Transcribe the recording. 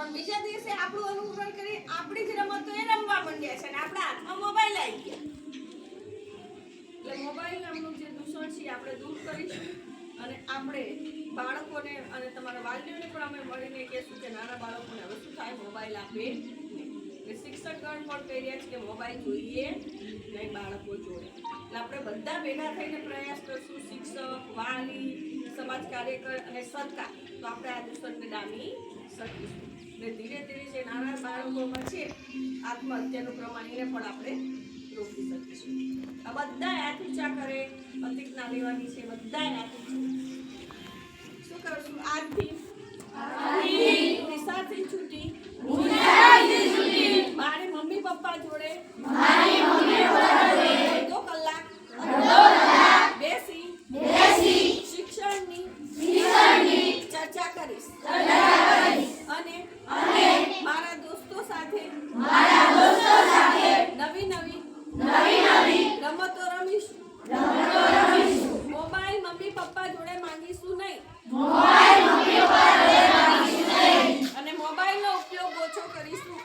પણ બીજા દિવસે આપણું અનુકરણ કરી આપણી જ રમતો એ રમવા માંડ્યા છે અને આપણા હાથમાં મોબાઈલ આવી ગયા. એટલે મોબાઈલ નામનું જે દૂષણ છે આપણે દૂર કરીશું અને આપણે બાળકોને અને તમારા વાલીઓને પણ અમે મળીને કહેશું કે નાના બાળકોને હવે શું થાય મોબાઈલ આપે નહીં. એટલે શિક્ષકગણ પણ કહી રહ્યા છે કે મોબાઈલ જોઈએ નહીં બાળકો જોડે. એટલે આપણે બધા ભેગા થઈને પ્રયાસ કરશું, શિક્ષક, વાલી, સમાજ કાર્યકર અને સરકાર, તો આપણે આ દૂષણને ડામી શકીશું. એટલે ધીરે ધીરે જે નાના બાળકોમાં છે આત્મહત્યાનું પ્રમાણ એને પણ આપણે રોકી શકીશું. આ બધા હાથ ઊંચા કરે, પ્રતિજ્ઞા લેવાની છે, બધા હાથ ઊંચા. શું કરશું? આજથી નિશાળથી છૂટી મારી મમ્મી પપ્પા જોડે અડધો કલાક બેસી શિક્ષણની ચર્ચા કરીશ અને મારા દોસ્તો સાથે નવી નવી રમતો રમીશું. મોબાઈલ મમ્મી પપ્પા જોડે માંગીશું નહીં અને મોબાઈલનો ઉપયોગ ઓછો કરીશું.